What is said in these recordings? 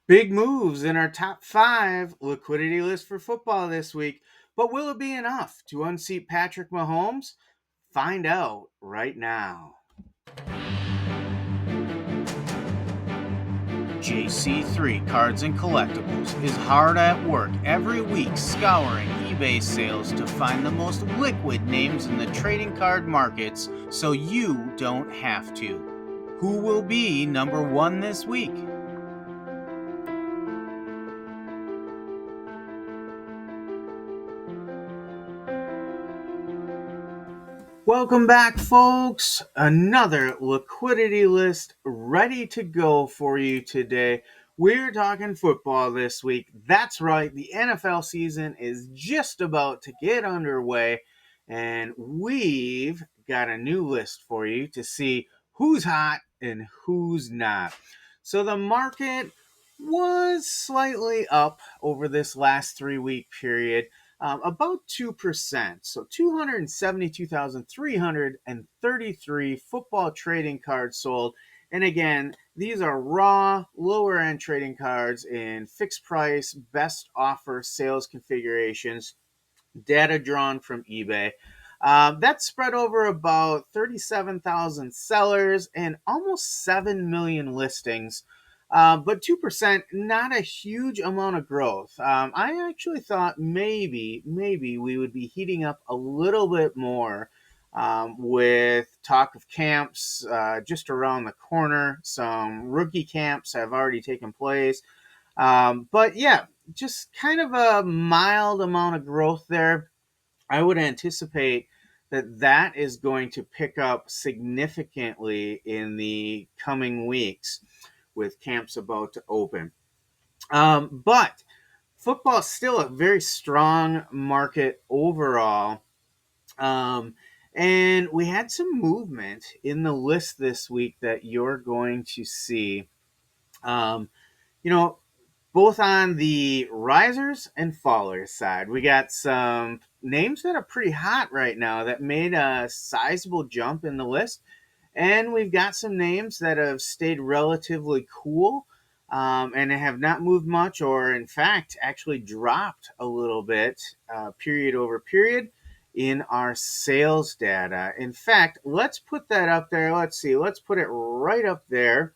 Big moves in our top five liquidity list for football this week. But will it be enough to unseat Patrick Mahomes? Find out right now. JC3 Cards and Collectibles is hard at work every week scouring eBay sales to find the most liquid names in the trading card markets so you don't have to. Who will be number one this week? Welcome back, folks. Another liquidity list ready to go for you today. We're talking football this week. That's right, the NFL season is just about to get underway, and we've got a new list for you to see who's hot and who's not. So the market was slightly up over this last 3 week period, about 2%. So 272,333 football trading cards sold. And again, these are raw, lower end trading cards in fixed price, best offer sales configurations, data drawn from eBay. That's spread over about 37,000 sellers and almost 7 million listings. But 2%, not a huge amount of growth. I actually thought maybe we would be heating up a little bit more with talk of camps just around the corner. Some rookie camps have already taken place. But yeah, just kind of a mild amount of growth there. I would anticipate that is going to pick up significantly in the coming weeks with camps about to open. But football is still a very strong market overall. Um, and we had some movement in the list this week that you're going to see. Um, you know, both on the risers and fallers side. We got some names that are pretty hot right now that made a sizable jump in the list. And we've got some names that have stayed relatively cool and have not moved much, or in fact, actually dropped a little bit period over period in our sales data. In fact, let's put that up there. Let's see, let's put it right up there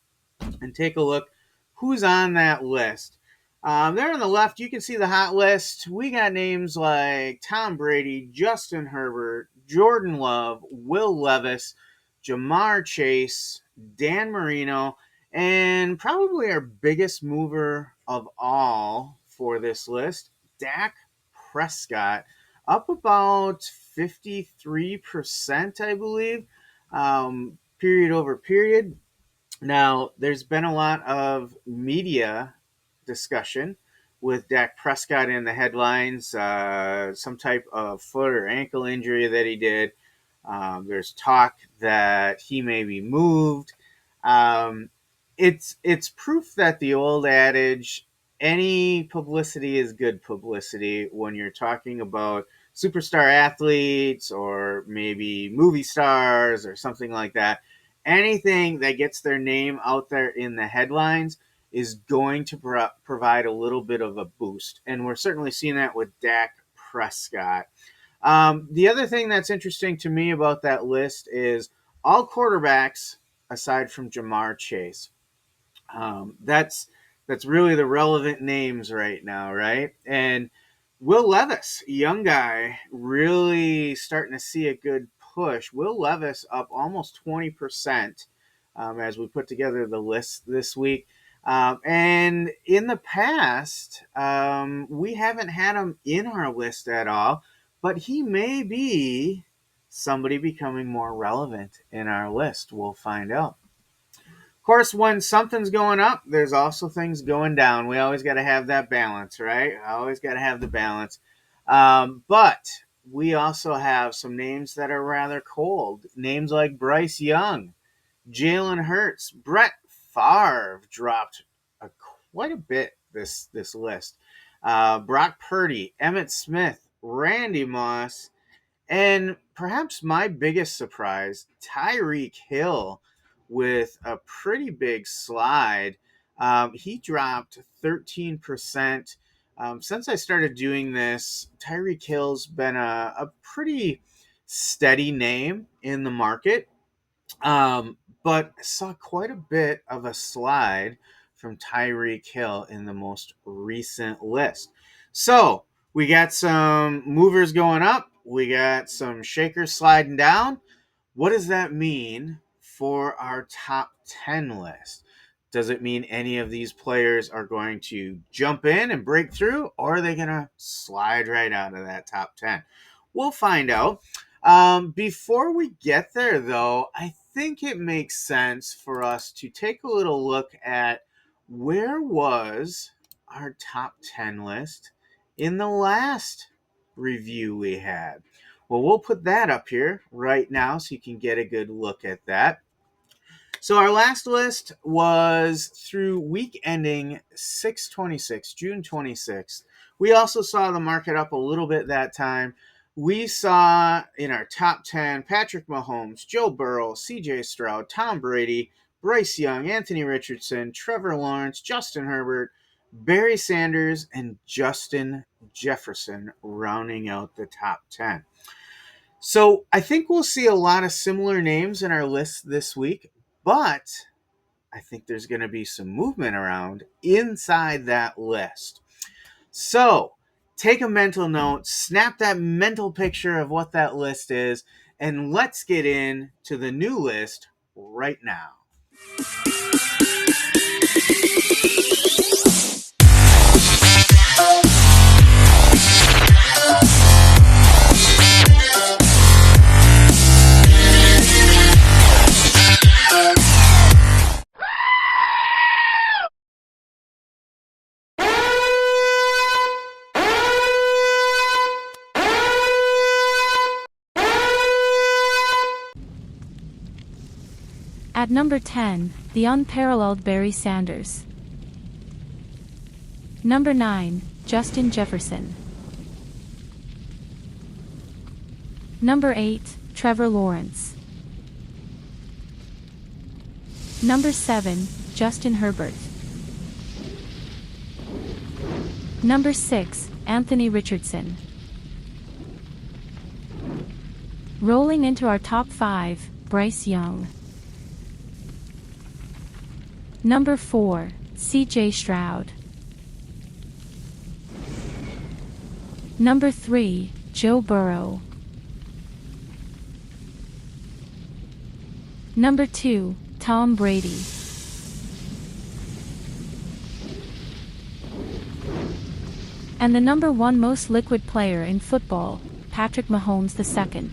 and take a look who's on that list. There on the left, you can see the hot list. We got names like Tom Brady, Justin Herbert, Jordan Love, Will Levis, Jamar Chase, Dan Marino, and probably our biggest mover of all for this list, Dak Prescott, up about 53%, I believe, period over period. Now, there's been a lot of media discussion with Dak Prescott in the headlines, some type of foot or ankle injury that he did. There's talk that he may be moved. Um, it's proof that the old adage, any publicity is good publicity when you're talking about superstar athletes or maybe movie stars or something like that. Anything that gets their name out there in the headlines is going to provide a little bit of a boost. And we're certainly seeing that with Dak Prescott. The other thing that's interesting to me about that list is all quarterbacks aside from Jamar Chase. That's really the relevant names right now, right? And Will Levis, young guy, really starting to see a good push. Will Levis up almost 20% as we put together the list this week. And in the past, we haven't had him in our list at all, but he may be somebody becoming more relevant in our list. We'll find out. Of course, when something's going up, there's also things going down. We always got to have that balance, right? Always got to have the balance. But we also have some names that are rather cold. Names like Bryce Young, Jalen Hurts, Brett Favre dropped a, quite a bit this list. Brock Purdy, Emmett Smith, Randy Moss, and perhaps my biggest surprise, Tyreek Hill with a pretty big slide. He dropped 13%. Since I started doing this, Tyreek Hill's been a pretty steady name in the market, but saw quite a bit of a slide from Tyreek Hill in the most recent list. So we got some movers going up, we got some shakers sliding down. What does that mean for our top 10 list? Does it mean any of these players are going to jump in and break through, or are they going to slide right out of that top 10? We'll find out. Before we get there, though, I think it makes sense for us to take a little look at where was our top 10 list in the last review we had. Well, we'll put that up here right now so you can get a good look at that. So our last list was through week ending 6/26, June 26th. We also saw the market up a little bit that time. We saw in our top 10 Patrick Mahomes, Joe Burrow, CJ Stroud, Tom Brady, Bryce Young, Anthony Richardson, Trevor Lawrence, Justin Herbert, Barry Sanders, and Justin Jefferson rounding out the top 10. So I think we'll see a lot of similar names in our list this week, but I think there's going to be some movement around inside that list. So take a mental note, snap that mental picture of what that list is, and let's get into the new list right now. At number 10, the unparalleled Barry Sanders. Number 9, Justin Jefferson. Number 8, Trevor Lawrence. Number 7, Justin Herbert. Number 6, Anthony Richardson. Rolling into our top 5, Bryce Young. Number 4, CJ Stroud. Number 3, Joe Burrow. Number 2, Tom Brady. And the number 1 most liquid player in football, Patrick Mahomes II.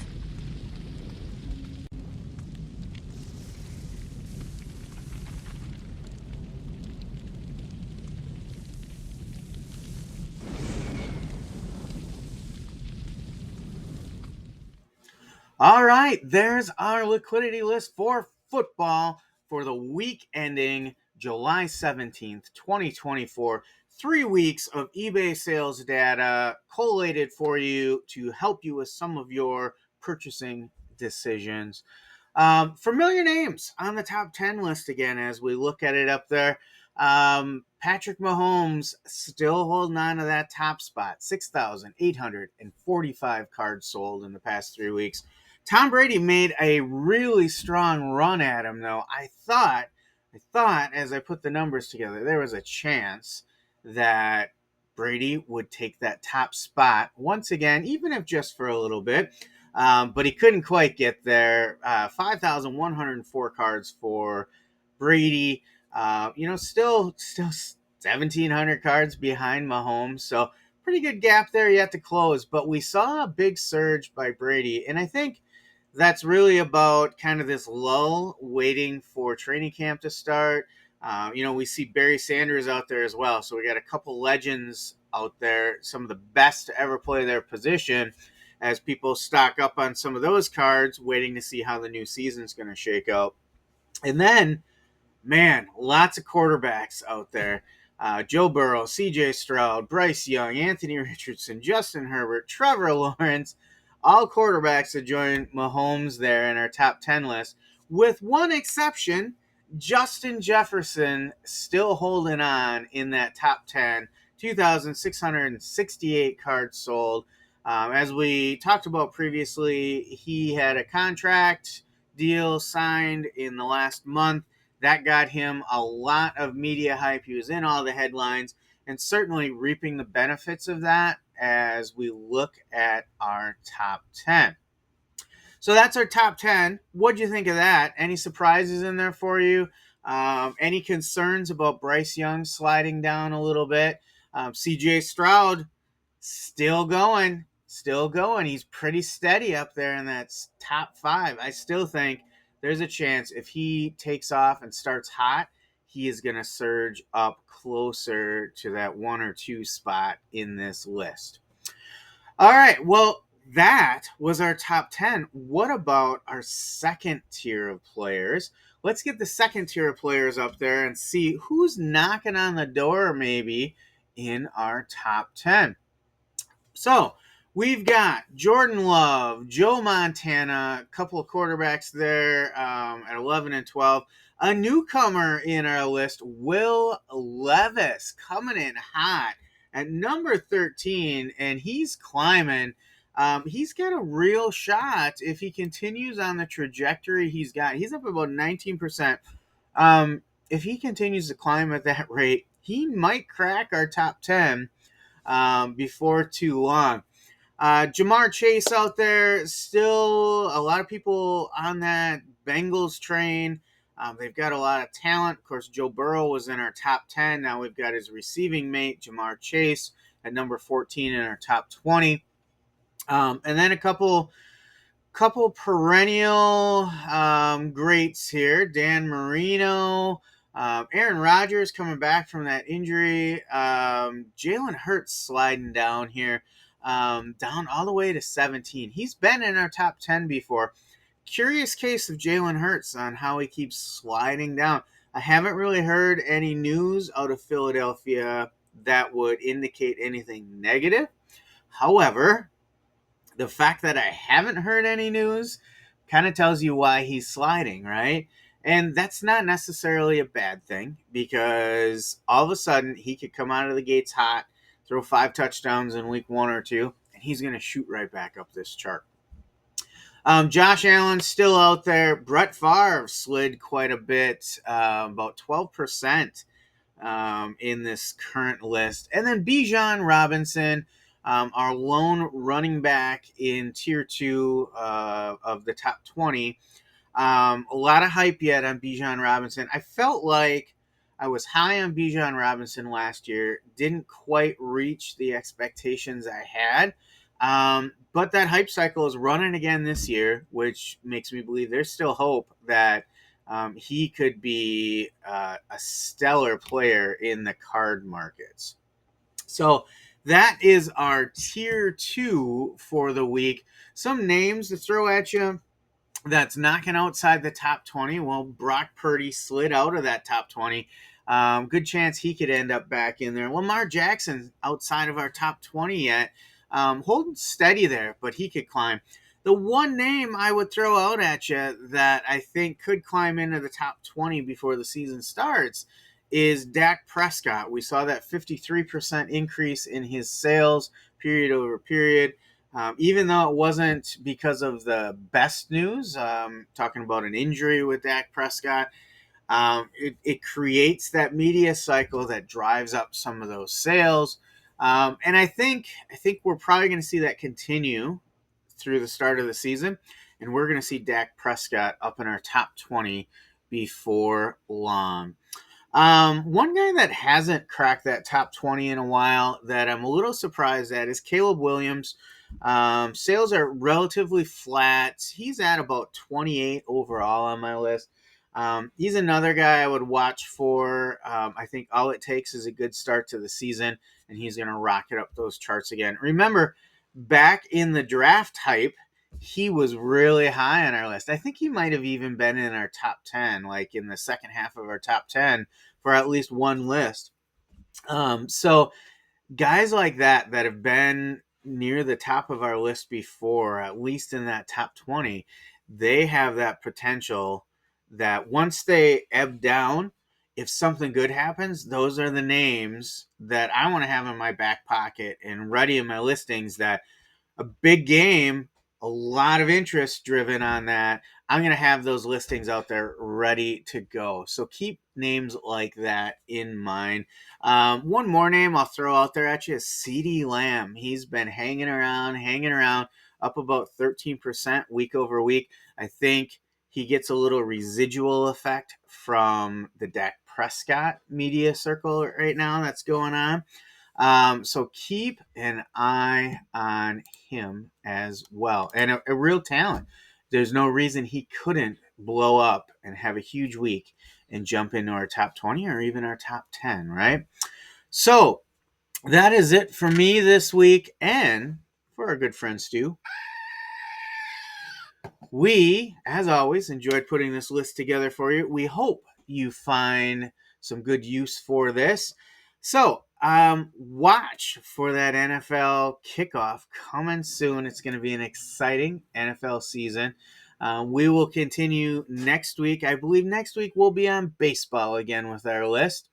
All right, there's our liquidity list for football for the week ending July 17th, 2024. 3 weeks of eBay sales data collated for you to help you with some of your purchasing decisions. Familiar names on the top 10 list again as we look at it up there. Patrick Mahomes still holding on to that top spot, 6,845 cards sold in the past 3 weeks. Tom Brady made a really strong run at him, though. I thought as I put the numbers together, there was a chance that Brady would take that top spot once again, even if just for a little bit. But he couldn't quite get there. 5,104 cards for Brady. Still 1,700 cards behind Mahomes. So pretty good gap there yet to close. But we saw a big surge by Brady, and I think that's really about kind of this lull waiting for training camp to start. We see Barry Sanders out there as well. So we got a couple legends out there, some of the best to ever play their position, as people stock up on some of those cards, waiting to see how the new season's going to shake out. And then, man, lots of quarterbacks out there. Joe Burrow, CJ Stroud, Bryce Young, Anthony Richardson, Justin Herbert, Trevor Lawrence, all quarterbacks that join Mahomes there in our top 10 list, with one exception, Justin Jefferson still holding on in that top 10, 2,668 cards sold. As we talked about previously, he had a contract deal signed in the last month. That got him a lot of media hype. He was in all the headlines and certainly reaping the benefits of that as we look at our top 10. So that's our top 10. What'd you think of that? Any surprises in there for you? Any concerns about Bryce Young sliding down a little bit? CJ Stroud still going, still going. He's pretty steady up there in that top five. I still think there's a chance if he takes off and starts hot, he is going to surge up closer to that 1 or 2 spot in this list. All right. Well, that was our top 10. What about our second tier of players? Let's get the second tier of players up there and see who's knocking on the door, maybe, in our top 10. So we've got Jordan Love, Joe Montana, a couple of quarterbacks there at 11 and 12. A newcomer in our list, Will Levis, coming in hot at number 13, and he's climbing. He's got a real shot if he continues on the trajectory he's got. He's up about 19%. If he continues to climb at that rate, he might crack our top 10 before too long. Jamar Chase out there, still a lot of people on that Bengals train. They've got a lot of talent. Of course, Joe Burrow was in our top 10. Now we've got his receiving mate, Jamar Chase, at number 14 in our top 20. And then a couple perennial greats here. Dan Marino, Aaron Rodgers coming back from that injury. Jalen Hurts sliding down here, down all the way to 17. He's been in our top 10 before. Curious case of Jalen Hurts on how he keeps sliding down. I haven't really heard any news out of Philadelphia that would indicate anything negative. However, the fact that I haven't heard any news kind of tells you why he's sliding, right? And that's not necessarily a bad thing because all of a sudden he could come out of the gates hot, throw 5 touchdowns in week 1 or 2, and he's going to shoot right back up this chart. Josh Allen's still out there. Brett Favre slid quite a bit, about 12% in this current list. And then Bijan Robinson, our lone running back in tier 2 of the top 20. A lot of hype yet on Bijan Robinson. I felt like I was high on Bijan Robinson last year, didn't quite reach the expectations I had. But that hype cycle is running again this year, which makes me believe there's still hope that he could be a stellar player in the card markets. So that is our tier 2 for the week. Some names to throw at you that's knocking outside the top 20. Well, Brock Purdy slid out of that top 20. Good chance he could end up back in there. Lamar Jackson outside of our top 20 yet. Holding steady there, but he could climb. The one name I would throw out at you that I think could climb into the top 20 before the season starts is Dak Prescott. We saw that 53% increase in his sales period over period. Even though it wasn't because of the best news, talking about an injury with Dak Prescott, it creates that media cycle that drives up some of those sales. And I think we're probably going to see that continue through the start of the season, and we're going to see Dak Prescott up in our top 20 before long. One guy that hasn't cracked that top 20 in a while that I'm a little surprised at is Caleb Williams. Sales are relatively flat. He's at about 28 overall on my list. He's another guy I would watch for. I think all it takes is a good start to the season, and he's going to rocket up those charts again. Remember, back in the draft hype, he was really high on our list. I think he might have even been in our top 10, like in the second half of our top 10 for at least one list. So guys like that have been near the top of our list before, at least in that top 20, they have that potential that once they ebb down, if something good happens, those are the names that I want to have in my back pocket and ready in my listings. That a big game, a lot of interest driven on that. I'm going to have those listings out there ready to go. So keep names like that in mind. One more name I'll throw out there at you is CeeDee Lamb. He's been hanging around, up about 13% week over week. I think he gets a little residual effect from the Dak Prescott media circle right now that's going on. So keep an eye on him as well. And a real talent. There's no reason he couldn't blow up and have a huge week and jump into our top 20 or even our top 10, right? So that is it for me this week and for our good friend Stu. We, as always, enjoyed putting this list together for you. We hope you find some good use for this. So, watch for that NFL kickoff coming soon. It's going to be an exciting NFL season. We will continue next week. I believe next week we'll be on baseball again with our list.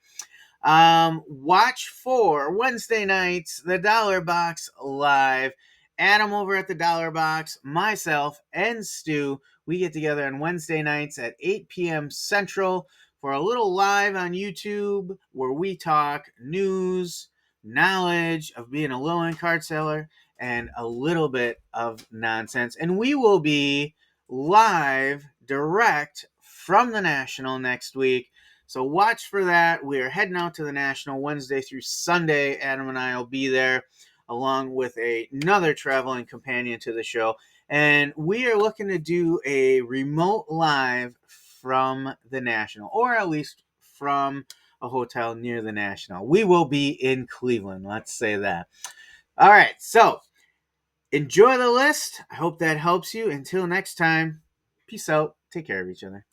Watch for Wednesday nights, the Dollar Box Live. Adam over at the Dollar Box, myself, and Stu, we get together on Wednesday nights at 8 p.m. Central for a little live on YouTube where we talk news, knowledge of being a low-end card seller, and a little bit of nonsense. And we will be live direct from the National next week. So watch for that. We are heading out to the National Wednesday through Sunday. Adam and I will be there along with another traveling companion to the show. And we are looking to do a remote live from the National, or at least from a hotel near the National. We will be in Cleveland, let's say that. All right, so enjoy the list. I hope that helps you. Until next time, peace out. Take care of each other.